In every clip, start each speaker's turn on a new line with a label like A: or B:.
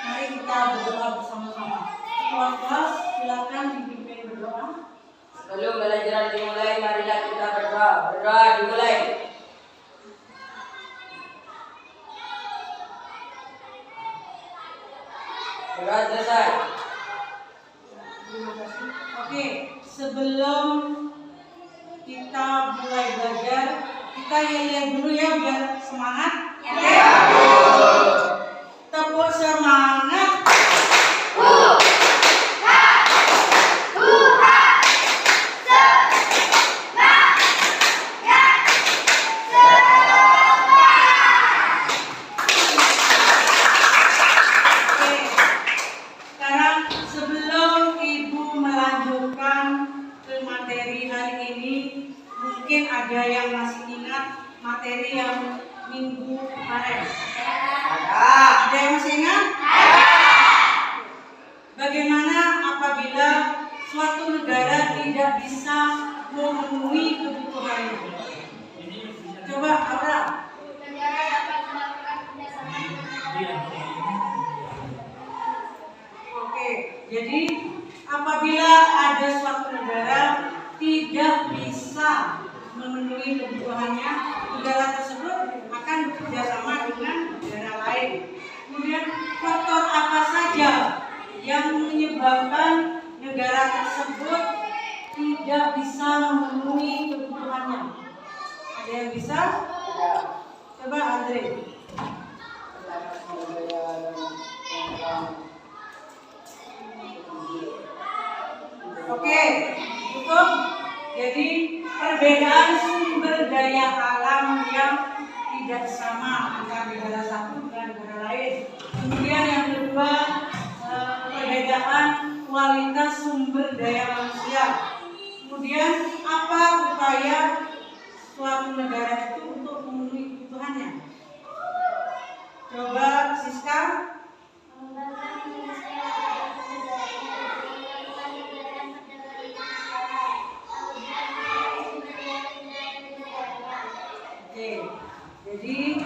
A: Mari kita berdoa bersama-sama. Ketua kelas, silakan dipimpin berdoa.
B: Sebelum pelajaran dimulai, marilah kita berdoa. Berdoa dimulai. Berdoa selesai.
A: Terima kasih. Oke, sebelum kita mulai belajar, kita yel-yel dulu ya biar semangat. Ya. Tepuk semangat. Mungkin ada yang masih ingat materi yang minggu kemarin? Ada yang masih ingat? Bagaimana apabila suatu negara tidak bisa memenuhi kebutuhannya? Coba Aura. Oke, jadi apabila ada suatu negara tidak bisa memenuhi kebutuhannya, negara tersebut akan bekerjasama dengan negara lain. Kemudian faktor apa saja yang menyebabkan negara tersebut tidak bisa memenuhi kebutuhannya? Ada yang bisa? Coba Andre. Oke, cukup. Jadi perbedaan sumber daya alam yang tidak sama antara negara satu dan negara lain. Kemudian yang kedua, perbedaan kualitas sumber daya manusia. Kemudian apa upaya suatu negara itu untuk memenuhi kebutuhannya? Coba Siska. Jadi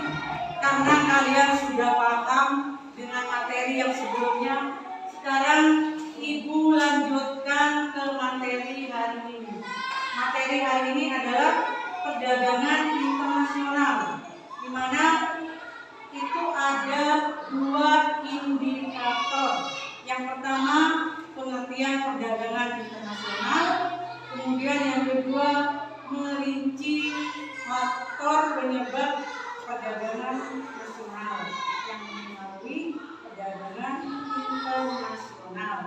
A: karena kalian sudah paham dengan materi yang sebelumnya, sekarang Ibu lanjutkan ke materi hari ini. Materi hari ini adalah perdagangan internasional, di mana itu ada 2 indikator. Yang pertama, pengertian perdagangan internasional, kemudian yang kedua, merinci faktor penyebab perdagangan nasional yang melalui perdagangan internasional.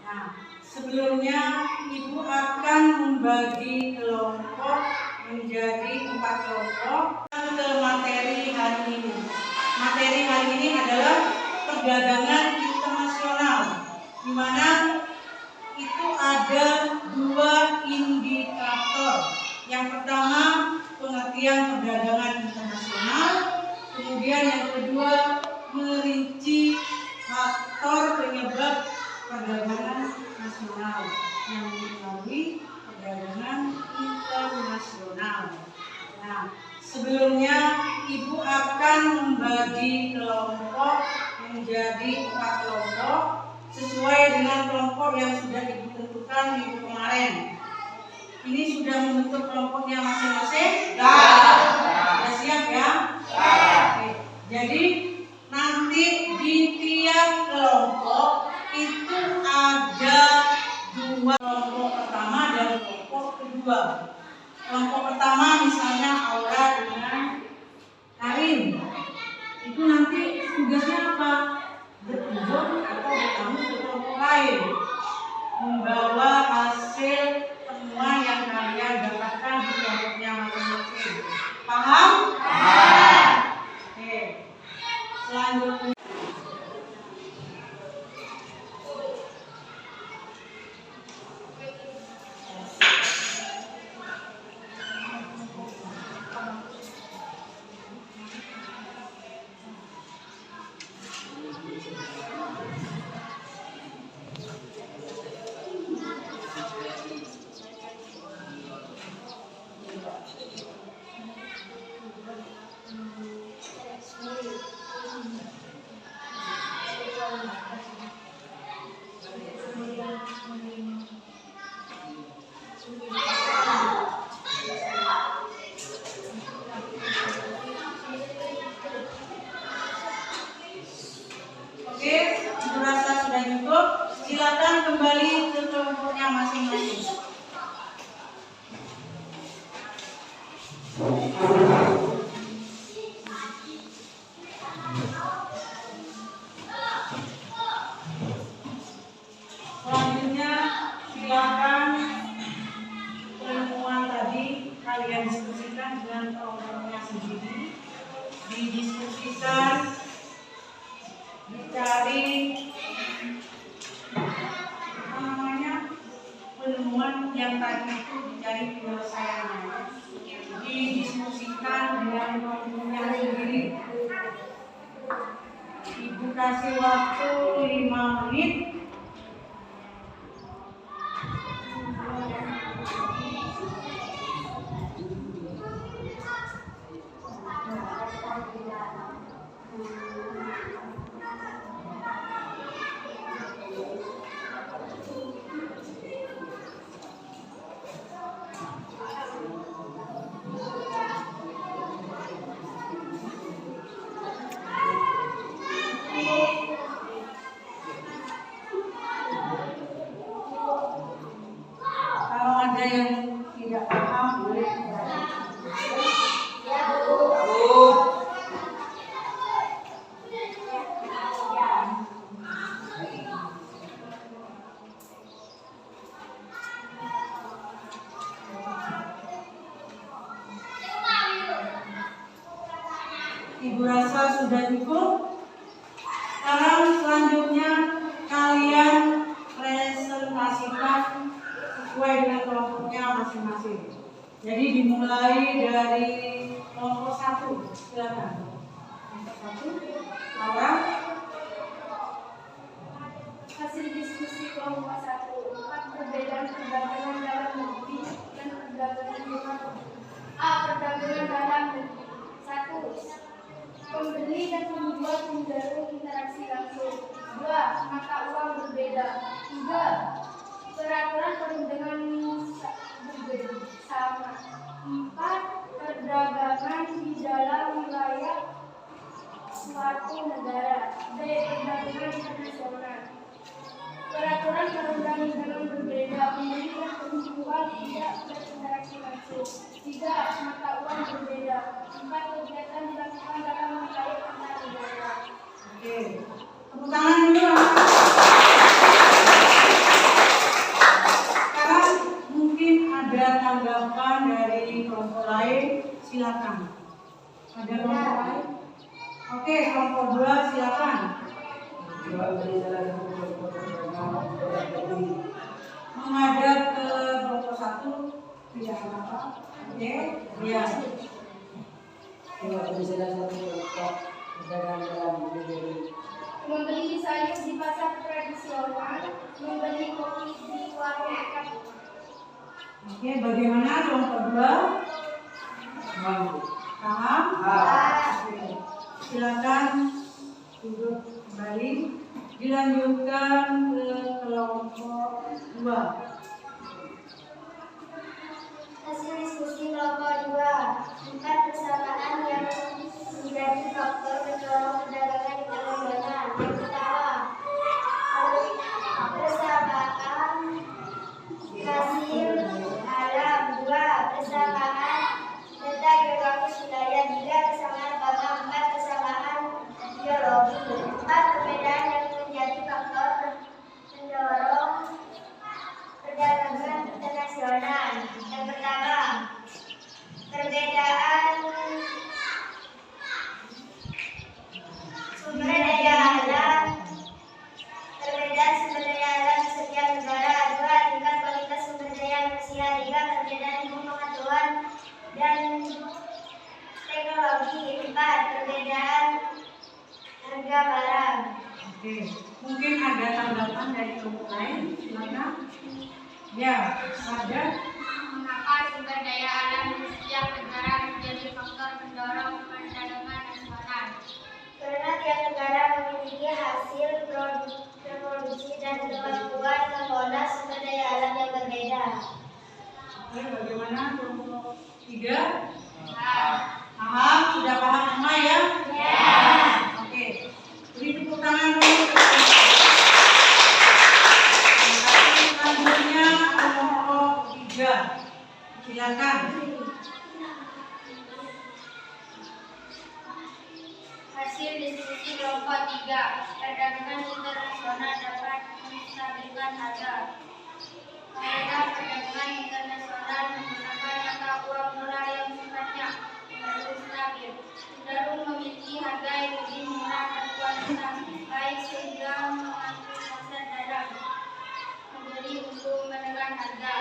A: Nah, sebelumnya Ibu akan membagi kelompok menjadi 4 kelompok ke materi hari ini. Materi hari ini adalah perdagangan internasional, di mana itu ada 2 indikator. Yang pertama, pengertian perdagangan internasional, kemudian yang kedua, merinci faktor penyebab perdagangan nasional yang melalui perdagangan internasional. Nah, sebelumnya Ibu akan membagi kelompok menjadi 4 kelompok sesuai dengan kelompok yang sudah Ibu tentukan minggu kemarin. Ini sudah membentuk kelompoknya masing-masing? Sudah siap ya? Oke. Jadi nanti di tiap kelompok itu ada 2 kelompok pertama dan kelompok kedua. Kelompok pertama misalnya Aura dengan Karin. Itu nanti tugasnya apa? Berkunjung atau bertamu ke kelompok lain, membawa hasil temuan yang kalian dapatkan di kelompoknya masing-masing. Paham? Paham. Oke. Selanjutnya. Ibu rasa sudah cukup. Silakan kembali ke kelompoknya masing-masing. Selanjutnya silakan ilmuwan tadi kalian diskusikan dengan kelompoknya sendiri, didiskusikan, dicari apa namanya ilmuwan yang tadi itu dicari penyelesaiannya, didiskusikan dengan kelompoknya sendiri. Ibu kasih waktu 5 menit. Kalau ada yang tidak paham boleh bertanya. Ibu rasa sudah cukup. Sekarang selanjutnya kalian presentasikan sesuai dengan kelompoknya masing-masing. Jadi dimulai dari kelompok 1. Silakan. Kelompok 1. Laura.
C: Hasil diskusi kelompok 1. Perbedaan perdagangan dalam negeri dan perdagangan luar negeri. A. Perdagangan dalam negeri. 1. Pembeli dan penjual cenderung interaksi langsung. 2. Mata uang berbeda. 3. Peraturan perundangan berbeda sama. 4. Perdagangan di dalam wilayah suatu negara. D. Perdagangan internasional. Peraturan perundang-undangan berbeda. Pembeli dan penjual tidak berinteraksi langsung. 3. Mata uang berbeda. 4. Kegiatan dilakukan dalam wilayah antar negara.
A: Oke. Tepuk tangan dulu. Sekarang mungkin ada tanggapan dari kelompok lain. Silakan. Ada kelompok lain? Oke, kelompok 2 silakan. Menghadap ke kelompok 1 tidak apa-apa. Oke, ya.
C: Membeli sayur di pasar tradisional, membeli kopi di warung dekat.
A: Oke, bagaimana kelompok 2? Paham? Oke. Silakan duduk kembali. Dilanjutkan ke kelompok 2.
C: Hasil diskusi kelompok 2. 4 persamaan yang menjadi faktor pendorong perdagangan internasional. Yang pertama, persamaan hasil alam. 2. Persamaan data geografis wilayah. 3. Persamaan bangsa. 4. Persamaan biologi. 4. Perbedaan yang menjadi faktor pendorong perdagangan internasional. Yang pertama, perbedaan sumber daya alam. Perbedaan sumber daya alam di setiap negara. 2. Tingkat kualitas sumber daya manusia. 3. Perbedaan ilmu pengetahuan dan teknologi. 4. Perbedaan harga barang.
A: Oke, mungkin ada tanggapan dari kelompok lain. Silakan. Ya, ada.
C: Mengapa sumber daya alam di setiap negara menjadi faktor pendorong perdagangan nasional? Karena tiap negara memiliki hasil produksi dan kemampuan mengolah sumber daya alam yang berbeda.
A: Oke, bagaimana kelompok 3? Paham? Sudah paham semua ya? Ya. Oke, beri tepuk tangan dulu.
C: perdagangan internasional dapat menstabilkan harga. Kaedah perdagangan internasional menggunakan mata uang dolar yang sifatnya cenderung stabil, cenderung memiliki harga yang lebih murah dan kualitas baik sehingga mengambil pasar dalam membeli untuk menekan harga.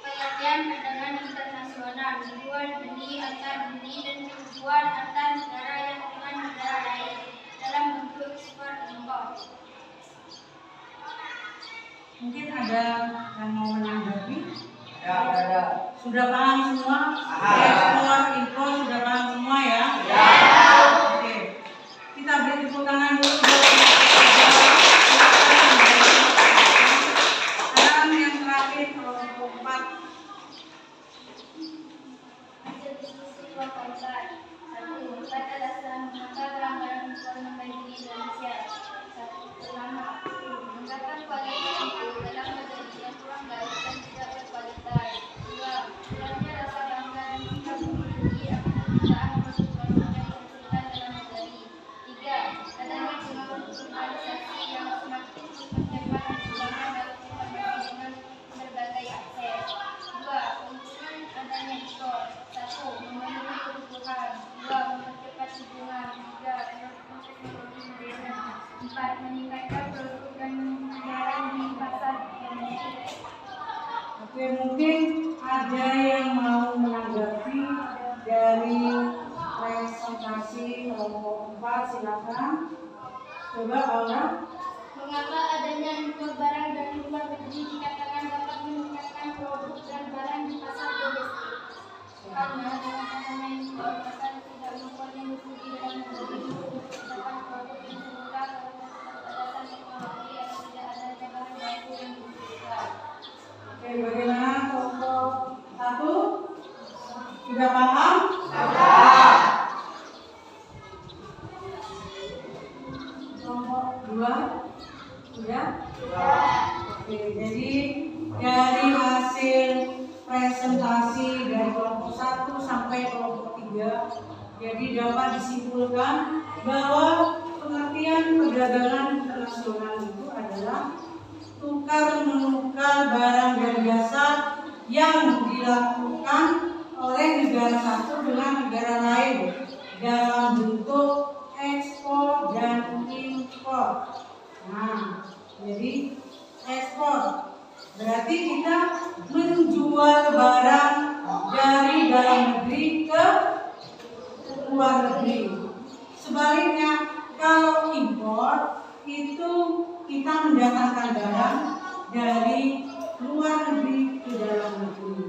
C: Pengertian perdagangan internasional jual beli antar dan jual antar negara yang dengan negara lain dalam bentuk ekspor impor.
A: Mungkin ada yang mau menanggapi?
B: Ya, ada.
A: Sudah paham semua? Ekspor, impor sudah paham semua ya?
B: Ya.
A: Oke. Kita beri tepuk tangan dulu. Sekarang yang terakhir kelompok 4.
C: Hasil diskusi kelompok 4. 1. Tata dasar mengapa barang-barang impor membaik di Indonesia. 1. Pertama, mengapa kualitas impor dalam negeri yang kurang baik dan tidak berkualitas. 2. Kurangnya rasa bangga dan kita memiliki perusahaan produk produk yang dihasilkan dalam negeri. 3. Adanya globalisasi yang semakin mempercepat perkembangan dalam informasi dengan berbagai akses. 2. Penggunaan adanya impor. 1. Memenuhi kebutuhan. 2. Mempercepat hubungan. 3. Melakukan teknologi modern. 4. Meningkatkan produk dan pembayaran di pasar domestik.
A: Oke, mungkin ada yang mau menanggapi dari presentasi kelompok 4, silakan. Coba Aura.
C: Mengapa adanya impor barang dari luar negeri dikatakan dapat meningkatkan produk dan barang di pasar domestik? Karena dengan adanya impor, pasar tidak mempunyai mutu di dalam negeri untuk menciptakan produk yang semurah karena keterbatasan teknologi atau tidak adanya bahan baku yang dibutuhkan.
A: Oke, bagaimana kelompok 1? Sudah paham? Kelompok 2? Sudah? Oke, jadi dari hasil presentasi dari kelompok 1 sampai kelompok 3, jadi dapat disimpulkan bahwa pengertian perdagangan internasional itu adalah tukar menukar barang dan jasa yang dilakukan oleh negara satu dengan negara lain dalam bentuk ekspor dan impor. Nah, jadi ekspor berarti kita menjual barang dari dalam negeri ke luar negeri. Sebaliknya, kalau impor itu kita mendatangkan barang dari luar negeri ke dalam negeri.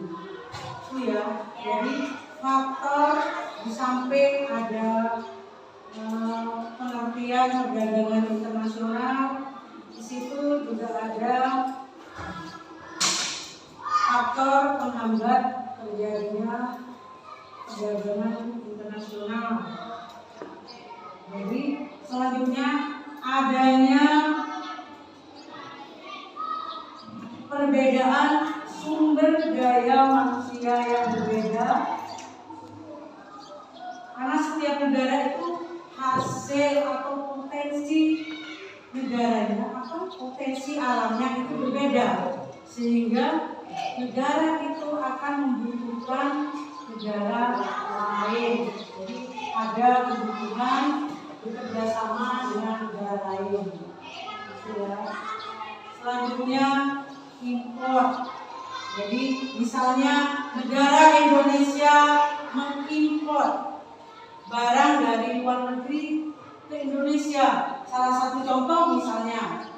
A: Itu ya. Jadi faktor di samping ada pengertian perdagangan internasional, di situ juga ada faktor penghambat terjadinya perdagangan internasional. Jadi selanjutnya adanya perbedaan sumber daya manusia yang berbeda, karena setiap negara itu hasil atau potensi negaranya atau potensi alamnya itu berbeda, sehingga negara itu akan membutuhkan negara lain. Jadi ada kebutuhan bekerjasama dengan negara lain. Selanjutnya impor. Jadi misalnya negara Indonesia mengimpor barang dari luar negeri ke Indonesia. Salah satu contoh misalnya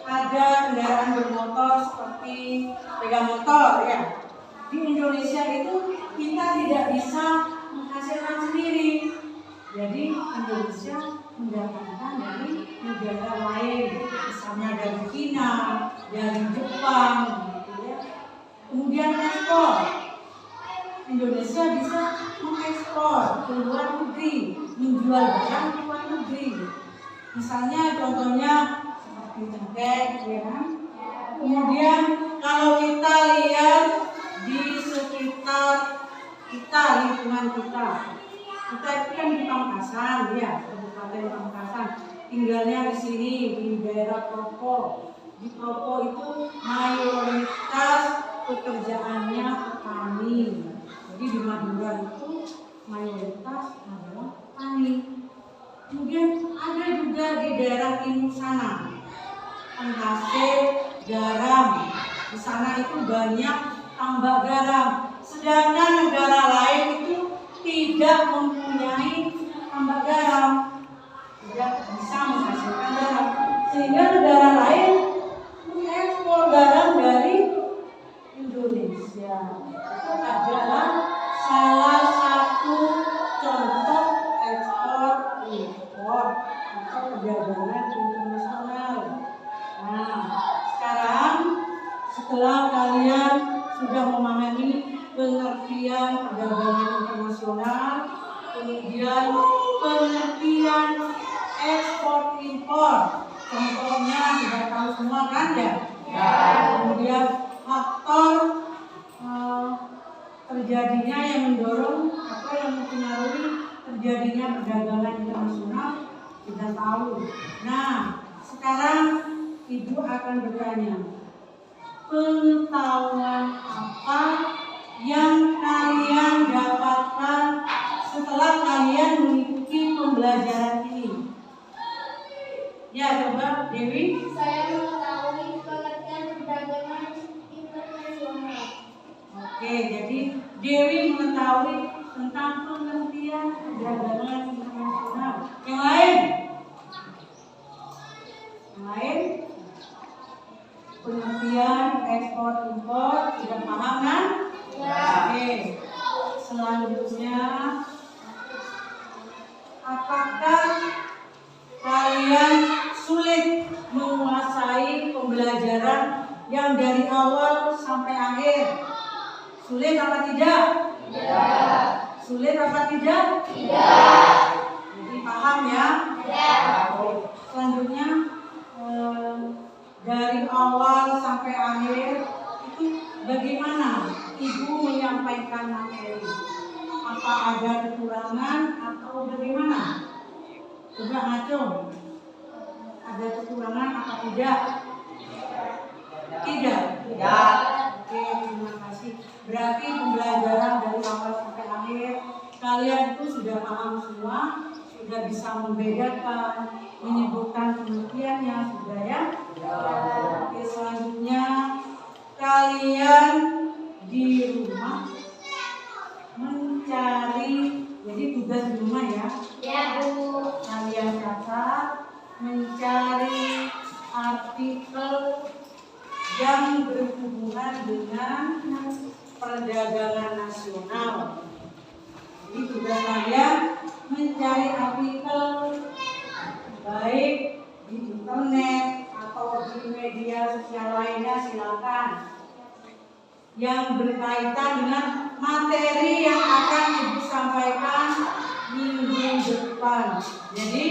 A: ada kendaraan bermotor seperti sepeda motor ya. Di Indonesia itu kita tidak bisa menghasilkan sendiri. Jadi Indonesia mendatangkan dari negara lain, misalnya dari China, dari Jepang, gitu ya. Kemudian ekspor. Indonesia bisa mengekspor ke luar negeri, menjual barang ke luar negeri. Misalnya contohnya seperti cengkeh, ya kan? Kemudian kalau kita lihat di sekitar kita, lingkungan kita itu kan di Pamekasan, ya, Kabupaten Pamekasan. tinggalnya di sini di daerah Klopo. Di Klopo itu mayoritas pekerjaannya petani. Jadi di Madura itu mayoritas adalah petani. Kemudian ada juga di daerah timur sana penghasil garam. Di sana itu banyak tambak garam. Sedangkan negara lain itu tidak mempunyai tambak garam, tidak bisa menghasilkan garam, sehingga negara lain mengekspor garam dari Indonesia. Itu adalah salah satu contoh ekspor impor atau perdagangan internasional. Nah, sekarang setelah kalian sudah memahami pengertian perdagangan internasional, kemudian pengertian ekspor impor, contohnya sudah tahu semua kan ya? Kemudian faktor terjadinya yang mendorong atau yang mempengaruhi terjadinya perdagangan internasional kita tahu. Nah, sekarang Ibu akan bertanya, pengetahuan apa yang kalian dapatkan setelah kalian mengikuti pembelajaran ini? Ya, coba Dewi.
C: Saya mengetahui pengertian perdagangan internasional.
A: Oke, jadi Dewi mengetahui tentang pengertian perdagangan internasional. Yang lain? Yang lain? Pengertian ekspor impor sudah paham kan?
C: Ya.
A: Oke. Selanjutnya, apakah kalian sulit menguasai pembelajaran yang dari awal sampai akhir? Sulit apa tidak?
C: Tidak.
A: Sulit apa tidak?
C: Tidak.
A: Jadi paham ya?
C: Ya.
A: Selanjutnya, dari awal sampai akhir itu bagaimana Ibu menyampaikan materi? Apa ada kekurangan atau bagaimana? Coba ngaco. Ada kekurangan apa tidak? Tidak.
B: Tidak.
A: Oke, terima kasih. Berarti pembelajaran dari awal sampai akhir kalian itu sudah paham semua, sudah bisa membedakan, menyebutkan pengertiannya, sudah ya? Oke, selanjutnya kalian di rumah mencari, jadi tugas di rumah ya?
C: Ya, Bu.
A: Kalian catat mencari artikel yang berhubungan dengan perdagangan nasional. Jadi tugas kalian mencari artikel baik di internet atau di media sosial lainnya, silakan, yang berkaitan dengan materi yang akan Ibu sampaikan minggu depan. Jadi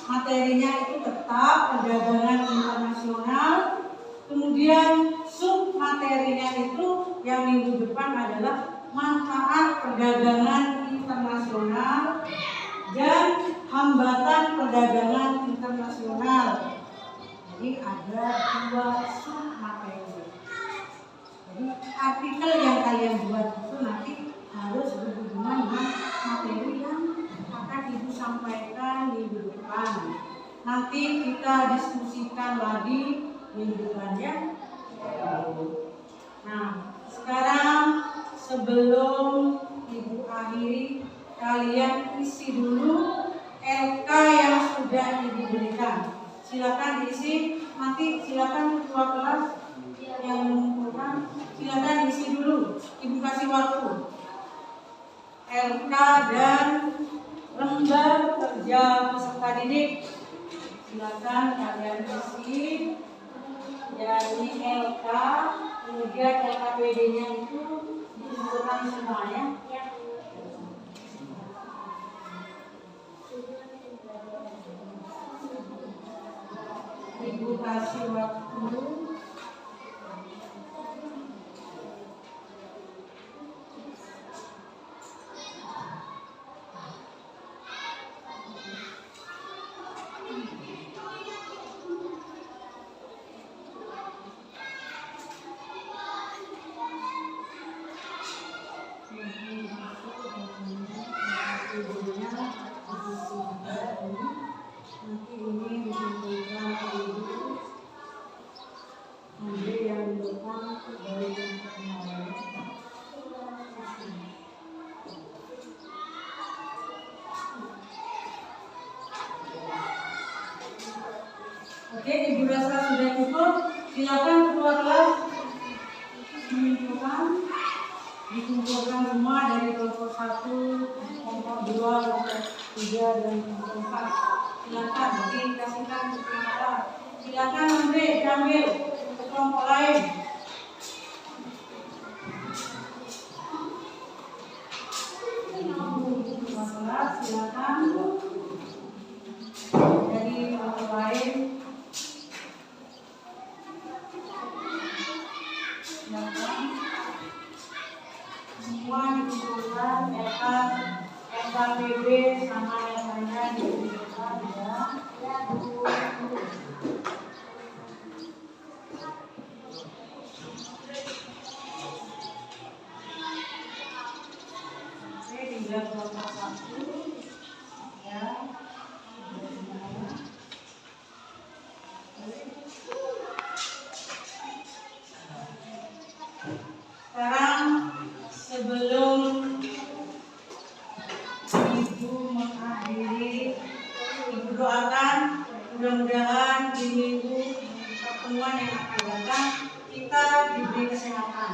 A: materinya itu tetap perdagangan internasional, kemudian sub materinya itu yang minggu depan adalah manfaat perdagangan internasional dan hambatan perdagangan internasional. Jadi ada 2 sub materi. Jadi artikel yang kalian buat itu nanti harus berhubungan dengan materi yang akan Ibu sampaikan minggu depan. Nanti kita diskusikan lagi minggu depannya. Nah, sekarang sebelum Ibu akhiri, kalian isi dulu LK yang sudah Ibu berikan. Silakan diisi. Nanti silakan ketua kelas yang mengumpulkan, silakan isi dulu. Ibu kasih waktu. LK dan lembar kerja peserta didik. Silakan kalian isi. Jadi LK, kemudian LKPD-nya itu dikumpulkan semuanya. Ibu kasih waktu. Oke, Ibu rasa sudah cukup. Silakan ketua kelas dikumpulkan semua dari kelompok 1, kelompok 2, kelompok 3 dan kelompok 4. Silakan dikasihkan ke kelompok. Silakan nanti diambil ke kelompok lain. Silakan dari kelompok lain. Silakan semua dikumpulkan. FKPB sama yang dikumpulkan ya. Oke, tinggal kelompok 1 ya. Sekarang sebelum Ibu mengakhiri, Ibu doakan mudah-mudahan di minggu pertemuan yang akan datang kita diberi kesehatan.